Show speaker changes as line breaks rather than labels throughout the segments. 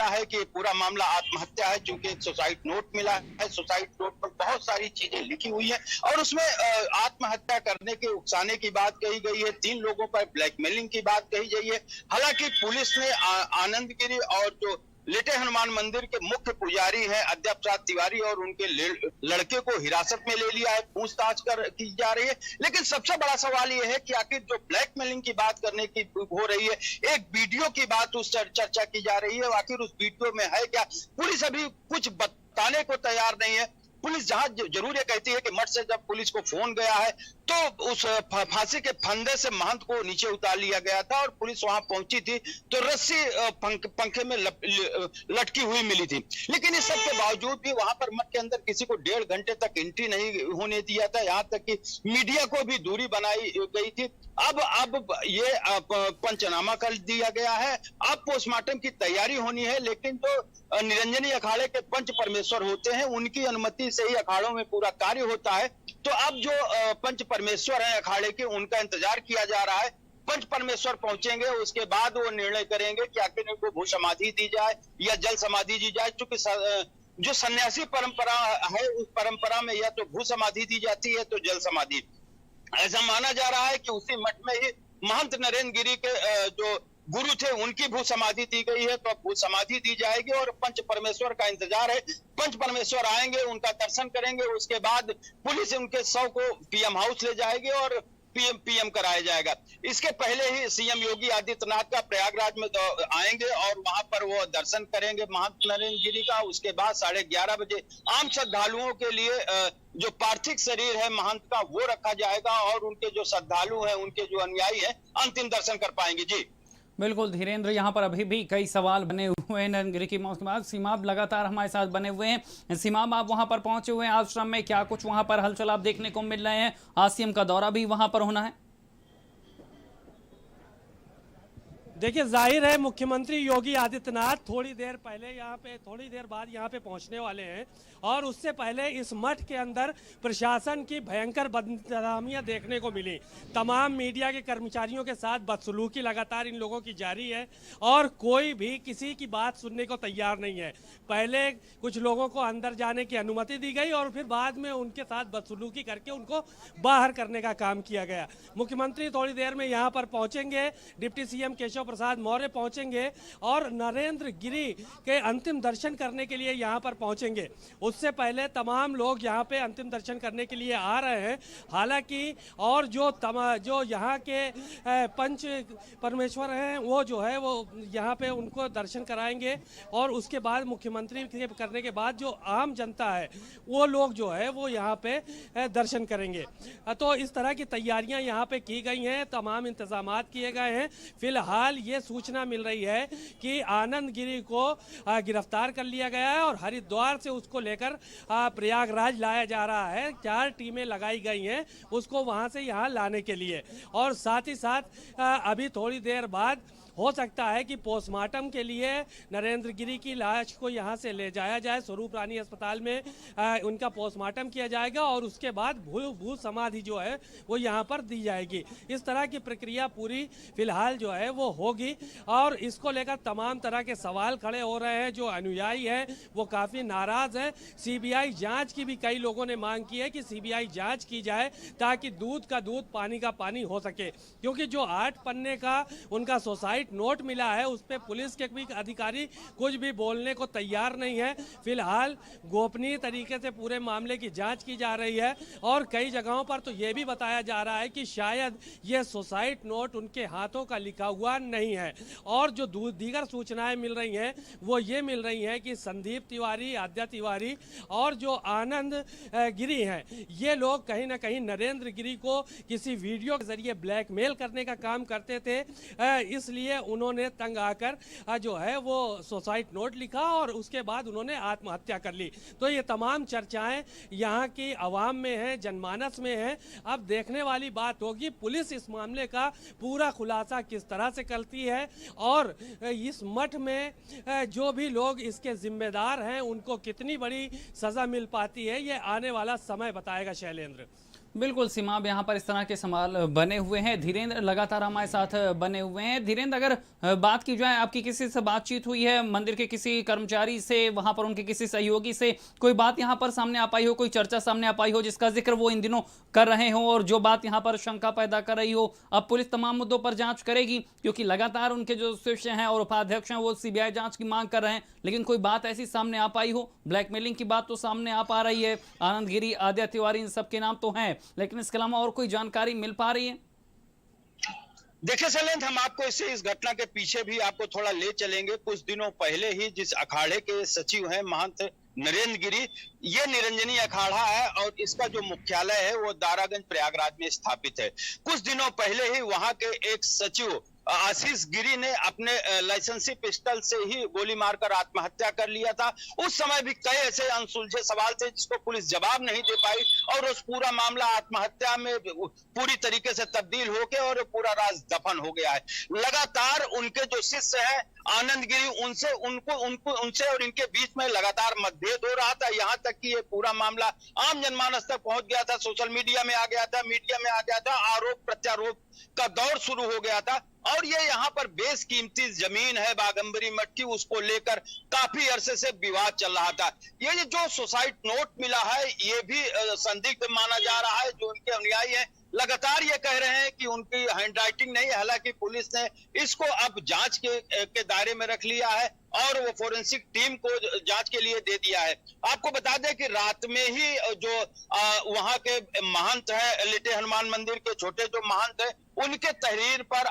मानना है कि पूरा मामला आत्महत्या है, क्योंकि सुसाइड नोट मिला है। सुसाइड नोट पर बहुत सारी चीजें लिखी हुई है और उसमें आत्महत्या करने के उकसाने की बात कही गई है, 3 लोगों पर ब्लैकमेलिंग की बात कही गई है। हालांकि पुलिस ने आनंद गिरी और जो लेटे हनुमान मंदिर के मुख्य पुजारी हैं अध्यक्ष प्रसाद तिवारी और उनके लड़के को हिरासत में ले लिया है, पूछताछ की जा रही है। लेकिन सबसे बड़ा सवाल यह है कि आखिर जो ब्लैकमेलिंग की बात करने की हो रही है, एक वीडियो की बात उस चर्चा की जा रही है, आखिर उस वीडियो में है क्या? पुलिस अभी कुछ बताने को तैयार नहीं है। पुलिस जहां जरूर ये कहती है कि मठ से जब पुलिस को फोन गया है तो उस फांसी के फंदे से महंत को नीचे उतार लिया गया था और पुलिस वहां पहुंची थी तो रस्सी पंखे में लटकी हुई मिली थी। लेकिन इस सब के बावजूद भी वहां पर मठ के अंदर किसी को 1.5 घंटे तक एंट्री नहीं होने दिया था, यहाँ तक कि मीडिया को भी दूरी बनाई गई थी। अब ये पंचनामा कर दिया गया है, अब पोस्टमार्टम की तैयारी होनी है। लेकिन जो निरंजनी अखाड़े के पंच परमेश्वर होते हैं उनकी अनुमति से ही अखाड़ों में पूरा कार्य होता है। तो अब जो पंच परमेश्वर हैं अखाड़े के, उनका इंतजार किया जा रहा है। पंच परमेश्वर पहुंचेंगे, उसके बाद वो निर्णय करेंगे कि आखिर इनको भू समाधि दी जाए या जल समाधि दी जाए। चूंकि जो सन्यासी परंपरा है उस परंपरा में या तो भू समाधि दी जाती है तो जल समाधि। ऐसा माना जा रहा है कि उसी मठ में ही महंत नरेंद्र गिरी के जो गुरु थे उनकी भू समाधि दी गई है, तो अब भू समाधि दी जाएगी और पंच परमेश्वर का इंतजार है। पंच परमेश्वर आएंगे, उनका दर्शन करेंगे, उसके बाद पुलिस उनके शव को पीएम हाउस ले जाएगी और पीएम कराया जाएगा। इसके पहले ही सीएम योगी आदित्यनाथ का प्रयागराज में आएंगे और वहां पर वो दर्शन करेंगे महंत नरेंद्र गिरी का। उसके बाद 11:30 बजे आम श्रद्धालुओं के लिए जो पार्थिव शरीर है महंत का वो रखा जाएगा और उनके जो श्रद्धालु हैं, उनके जो अनुयायी हैं, अंतिम दर्शन कर पाएंगे। जी
बिल्कुल धीरेन्द्र, यहाँ पर अभी भी कई सवाल बने हुए हैं नरेंद्र गिरी की मौत के बाद। सीमाब लगातार हमारे साथ बने हुए हैं। सीमाब, आप वहाँ पर पहुंचे हुए हैं आश्रम में, क्या कुछ वहाँ पर हलचल आप देखने को मिल रहे हैं? आज सीएम का दौरा भी वहाँ पर होना है।
देखिए, जाहिर है मुख्यमंत्री योगी आदित्यनाथ थोड़ी देर बाद यहाँ पे पहुँचने वाले हैं और उससे पहले इस मठ के अंदर प्रशासन की भयंकर बदनामियाँ देखने को मिली। तमाम मीडिया के कर्मचारियों के साथ बदसलूकी लगातार इन लोगों की जारी है और कोई भी किसी की बात सुनने को तैयार नहीं है। पहले कुछ लोगों को अंदर जाने की अनुमति दी गई और फिर बाद में उनके साथ बदसलूकी करके उनको बाहर करने का काम किया गया। मुख्यमंत्री थोड़ी देर में यहाँ पर पहुँचेंगे, डिप्टी सीएम केशव प्रसाद मौर्य पहुंचेंगे और नरेंद्र गिरी के अंतिम दर्शन करने के लिए यहां पर पहुंचेंगे। उससे पहले तमाम लोग यहां पे अंतिम दर्शन करने के लिए आ रहे हैं। हालांकि और जो यहां के पंच परमेश्वर हैं वो जो है वो यहां पे उनको दर्शन कराएंगे और उसके बाद मुख्यमंत्री के करने के बाद जो आम जनता है वो लोग जो है वो यहां पे दर्शन करेंगे। तो इस तरह की तैयारियां यहां पे की गई हैं, तमाम इंतजामात किए गए हैं। फिलहाल ये सूचना मिल रही है कि आनंद गिरी को गिरफ्तार कर लिया गया है और हरिद्वार से उसको लेकर प्रयागराज लाया जा रहा है। 4 टीमें लगाई गई हैं उसको वहां से यहाँ लाने के लिए और साथ ही साथ अभी थोड़ी देर बाद हो सकता है कि पोस्टमार्टम के लिए नरेंद्र गिरी की लाश को यहां से ले जाया जाए। स्वरूप रानी अस्पताल में उनका पोस्टमार्टम किया जाएगा और उसके बाद भू समाधि जो है वो यहां पर दी जाएगी। इस तरह की प्रक्रिया पूरी फिलहाल जो है वो होगी और इसको लेकर तमाम तरह के सवाल खड़े हो रहे हैं। जो अनुयायी हैं वो काफ़ी नाराज़ हैं। सीबीआई जाँच की भी कई लोगों ने मांग की है कि सीबीआई जाँच की जाए ताकि दूध का दूध पानी का पानी हो सके, क्योंकि जो 8 पन्ने का उनका सुसाइड नोट मिला है उस पे पुलिस के भी अधिकारी कुछ भी बोलने को तैयार नहीं है। फिलहाल गोपनीय तरीके से पूरे मामले की जांच की जा रही है और कई जगहों पर तो ये भी बताया जा रहा है कि शायद ये सुसाइड नोट उनके हाथों का लिखा हुआ नहीं है। और जो दीगर सूचनाएं मिल रही हैं वो ये मिल रही हैं कि संदीप तिवारी, आद्या तिवारी और जो आनंद गिरी हैं ये लोग कहीं ना कहीं नरेंद्र गिरी को किसी वीडियो के जरिए ब्लैकमेल करने का काम करते थे, इसलिए उन्होंने तंग आकर जो है वो सुसाइड नोट लिखा और उसके बाद उन्होंने आत्महत्या कर ली। तो ये तमाम चर्चाएं यहाँ की आवाम में हैं, जनमानस में हैं। अब देखने वाली बात होगी पुलिस इस मामले का पूरा खुलासा किस तरह से करती है और इस मठ में जो भी लोग इसके जिम्मेदार हैं उनको कितनी बड़ी सजा मिल पाती है, ये आने वाला समय बताएगा। शैलेंद्र।
बिल्कुल सीमा, अब यहाँ पर इस तरह के सवाल बने हुए हैं। धीरेन्द्र लगातार हमारे साथ बने हुए हैं। धीरेन्द्र, अगर बात की जाए, आपकी किसी से बातचीत हुई है, मंदिर के किसी कर्मचारी से, वहां पर उनके किसी सहयोगी से कोई बात यहाँ पर सामने आ पाई हो, कोई चर्चा सामने आ पाई हो जिसका जिक्र वो इन दिनों कर रहे हो, और जो बात यहाँ पर शंका पैदा कर रही हो? अब पुलिस तमाम मुद्दों पर जांच करेगी, क्योंकि लगातार उनके जो शिष्य हैं और उपाध्यक्ष हैं वो सीबीआई जांच की मांग कर रहे हैं, लेकिन कोई बात ऐसी सामने आ पाई हो? ब्लैकमेलिंग की बात तो सामने आ पा रही है, आनंद गिरी, आद्या तिवारी, इन सबके नाम तो हैं, लेकिन इसके अलावा और कोई जानकारी मिल पा रही है?
देखिए शैलेंद्र, हम आपको इस घटना के पीछे भी आपको थोड़ा ले चलेंगे। कुछ दिनों पहले ही जिस अखाड़े के सचिव हैं महंत नरेंद्र गिरी, ये निरंजनी अखाड़ा है और इसका जो मुख्यालय है वो दारागंज प्रयागराज में स्थापित है। कुछ दिनों पहले ही वहां के एक सचिव आशीष गिरी ने अपने लाइसेंसी पिस्टल से ही गोली मारकर आत्महत्या कर लिया था। उस समय भी कई ऐसे अनसुलझे सवाल थे जिसको पुलिस जवाब नहीं दे पाई और उस पूरा मामला आत्महत्या में पूरी तरीके से तब्दील होके और पूरा राज दफन हो गया है। लगातार उनके जो शिष्य हैं आनंद गिरी, उनसे और इनके बीच में लगातार मतभेद हो रहा था, यहाँ तक कि ये पूरा मामला आम जनमानस तक पहुंच गया था, सोशल मीडिया में आ गया था, मीडिया में आ गया था, आरोप प्रत्यारोप का दौर शुरू हो गया था। और ये यहाँ पर बेशकीमती जमीन है बाघंबरी मठ की, उसको लेकर काफी अरसे से विवाद चल रहा था। ये जो सुसाइड नोट मिला है ये भी संदिग्ध माना जा रहा है। जो उनके अनुयायी हैं लगातार ये कह रहे हैं कि उनकी हैंडराइटिंग नहीं है। हालांकि पुलिस ने इसको अब जांच के दायरे में रख लिया है और वो फोरेंसिक टीम को जांच के लिए दे दिया है। आपको बता दें कि रात में ही जो वहां के महंत है, लिटे हनुमान मंदिर के छोटे जो महंत है, उनके तहरीर पर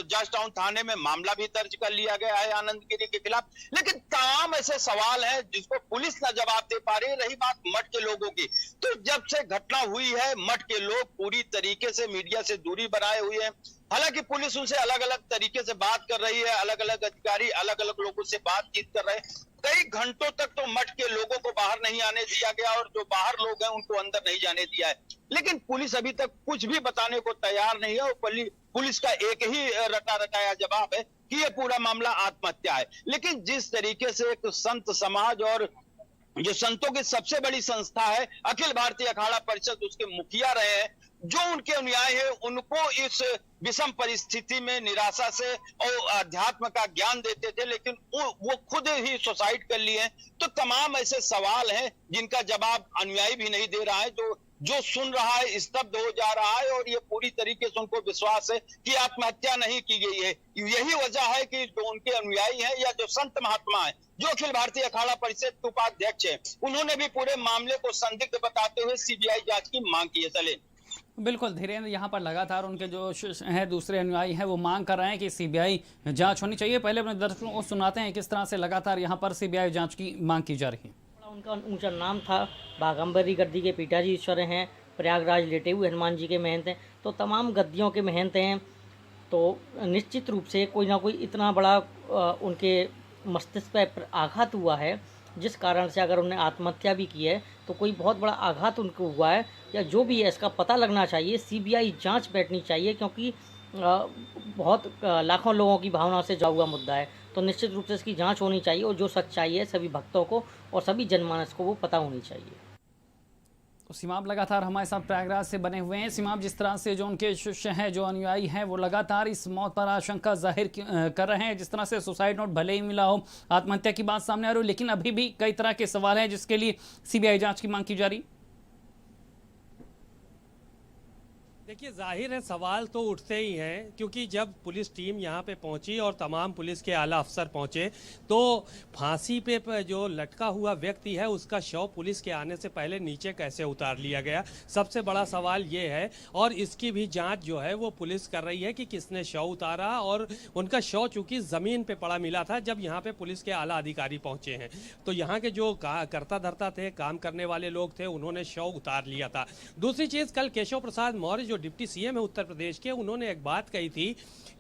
जॉर्ज टाउन थाने में मामला भी दर्ज कर लिया गया है आनंद गिरी के खिलाफ। लेकिन तमाम ऐसे सवाल हैं जिसको पुलिस न जवाब दे पा रही। रही बात मठ के लोगों की, तो जब से घटना हुई है मठ के लोग पूरी तरीके से मीडिया से दूरी बनाए हुए हैं। हालांकि पुलिस उनसे अलग अलग तरीके से बात कर रही है, अलग अलग अधिकारी अलग अलग लोगों से बातचीत कर रहे हैं। कई घंटों तक तो मठ के लोगों को बाहर नहीं आने दिया गया और जो बाहर लोग हैं उनको अंदर नहीं जाने दिया है। लेकिन पुलिस अभी तक कुछ भी बताने को तैयार नहीं है और पुलिस का एक ही रटा रटाया जवाब है कि ये पूरा मामला आत्महत्या है। लेकिन जिस तरीके से एक संत समाज और जो संतों की सबसे बड़ी संस्था है अखिल भारतीय अखाड़ा परिषद, उसके मुखिया रहे हैं, जो उनके अनुयायी है उनको इस विषम परिस्थिति में निराशा से और अध्यात्म का ज्ञान देते थे, लेकिन वो खुद ही सुसाइड कर लिए। तो तमाम ऐसे सवाल हैं जिनका जवाब अनुयायी भी नहीं दे रहा है। जो सुन रहा है स्तब्ध हो जा रहा है और ये पूरी तरीके से उनको विश्वास है कि आत्महत्या नहीं की गई है। यही वजह है कि जो उनके अनुयायी हैं या जो संत महात्मा है, जो अखिल भारतीय अखाड़ा परिषद के उपाध्यक्ष है, उन्होंने भी पूरे मामले को संदिग्ध बताते हुए सीबीआई जांच की मांग की है। चले
बिल्कुल धीरेन्द्र, यहाँ पर लगातार उनके जो हैं दूसरे अनुयायी हैं वो मांग कर रहे हैं कि सीबीआई जांच होनी चाहिए। पहले अपने दर्शकों को सुनाते हैं किस तरह से लगातार यहाँ पर सीबीआई जांच की मांग की जा रही है।
उनका ऊंचा नाम था, बाघंबरी गद्दी के पिताजी ईश्वर हैं, प्रयागराज लेटे हुए हनुमान जी के महंत हैं, तो तमाम गद्दियों के महंत हैं। तो निश्चित रूप से कोई ना कोई इतना बड़ा उनके मस्तिष्क पर आघात हुआ है जिस कारण से अगर उन्हें आत्महत्या भी की है तो कोई बहुत बड़ा आघात उनको हुआ है या जो भी है इसका पता लगना चाहिए। सीबीआई जांच बैठनी चाहिए क्योंकि बहुत लाखों लोगों की भावना से जुड़ा हुआ मुद्दा है। तो निश्चित रूप से इसकी जांच होनी चाहिए और जो सच्चाई है सभी भक्तों को और सभी जनमानस को वो पता होनी चाहिए।
तो सीमाब लगातार हमारे साथ प्रयागराज से बने हुए हैं। सीमाब, जिस तरह से जो उनके शिष्य हैं, जो अनुयायी हैं, वो लगातार इस मौत पर आशंका जाहिर कर रहे हैं। जिस तरह से सुसाइड नोट भले ही मिला हो, आत्महत्या की बात सामने आ रही हो, लेकिन अभी भी कई तरह के सवाल हैं जिसके लिए सीबीआई जांच की मांग की जा रही।
देखिए जाहिर है सवाल तो उठते ही हैं, क्योंकि जब पुलिस टीम यहाँ पे पहुंची और तमाम पुलिस के आला अफसर पहुंचे तो फांसी पे जो लटका हुआ व्यक्ति है उसका शव पुलिस के आने से पहले नीचे कैसे उतार लिया गया, सबसे बड़ा सवाल ये है। और इसकी भी जांच जो है वो पुलिस कर रही है कि किसने शव उतारा, और उनका शव चूंकि ज़मीन पे पड़ा मिला था जब यहाँ पे पुलिस के आला अधिकारी पहुँचे हैं, तो यहाँ के जो करता धरता थे, काम करने वाले लोग थे, उन्होंने शव उतार लिया था। दूसरी चीज़, कल केशव प्रसाद मौर्य जो डिप्टी सीएम है उत्तर प्रदेश के, उन्होंने एक बात कही थी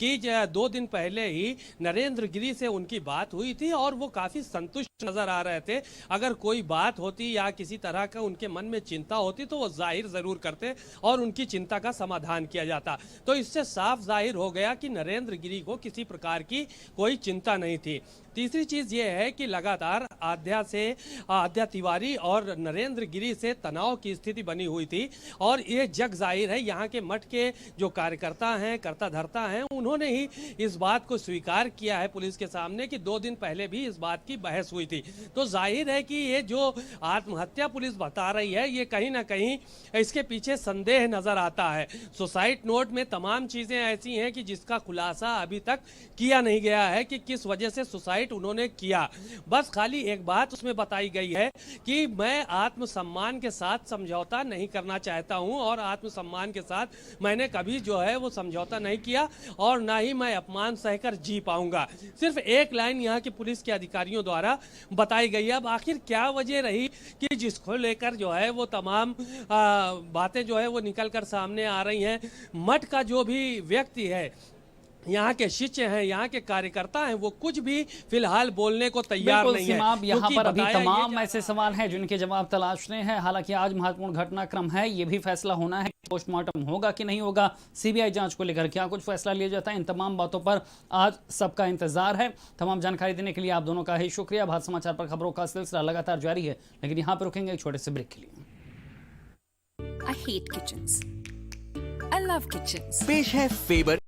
कि 2 दिन पहले ही नरेंद्र गिरी से उनकी बात हुई थी और वो काफी संतुष्ट नजर आ रहे थे। अगर कोई बात होती या किसी तरह का उनके मन में चिंता होती तो वो जाहिर जरूर करते और उनकी चिंता का समाधान किया जाता। तो इससे साफ जाहिर हो गया कि नरेंद्र गिरी को किसी प्रकार की कोई चिंता नहीं थी। तीसरी चीज ये है कि लगातार आद्या तिवारी और नरेंद्र गिरी से तनाव की स्थिति बनी हुई थी और ये जग जाहिर है यहाँ के मठ के जो कार्यकर्ता हैं, कर्ता धर्ता हैं, उन्होंने ही इस बात को स्वीकार किया है पुलिस के सामने कि 2 दिन पहले भी इस बात की बहस हुई थी। तो जाहिर है कि ये जो आत्महत्या पुलिस बता रही है, ये कहीं ना कहीं इसके पीछे संदेह नजर आता है। सुसाइड नोट में तमाम चीजें ऐसी हैं कि जिसका खुलासा अभी तक किया नहीं गया है कि किस वजह से सुसाइड उन्होंने किया। बस खाली एक बात उसमें बताई गई है कि मैं आत्मसम्मान के साथ समझौता नहीं करना चाहता हूं और आत्मसम्मान के साथ मैंने कभी जो है वो समझौता नहीं किया और ना ही मैं अपमान सहकर जी पाऊंगा। सिर्फ एक लाइन यहाँ के पुलिस के अधिकारियों द्वारा बताई गई है। अब आखिर क्या वजह रही कि जिसको लेकर जो है वो तमाम बातें जो है वो निकल कर सामने आ रही हैं। मठ का जो भी व्यक्ति है, यहाँ के शिष्य हैं, यहाँ के कार्यकर्ता हैं, वो कुछ भी फिलहाल बोलने को तैयार नहीं है।
सीमाब, यहाँ पर अभी
बताया
तमाम ऐसे सवाल हैं जिनके जवाब तलाशने हैं। हालांकि आज महत्वपूर्ण घटनाक्रम है, ये भी फैसला होना है पोस्टमार्टम होगा कि नहीं होगा, सीबीआई जांच को लेकर क्या कुछ फैसला लिया जाता है। इन तमाम बातों पर आज सबका इंतजार है। तमाम जानकारी देने के लिए आप दोनों का ही शुक्रिया। भारत समाचार पर खबरों का सिलसिला लगातार जारी है, लेकिन यहाँ पर रुकेंगे एक छोटे से ब्रेक के लिए।
I hate kitchens. I love kitchens.
पेश है फेबर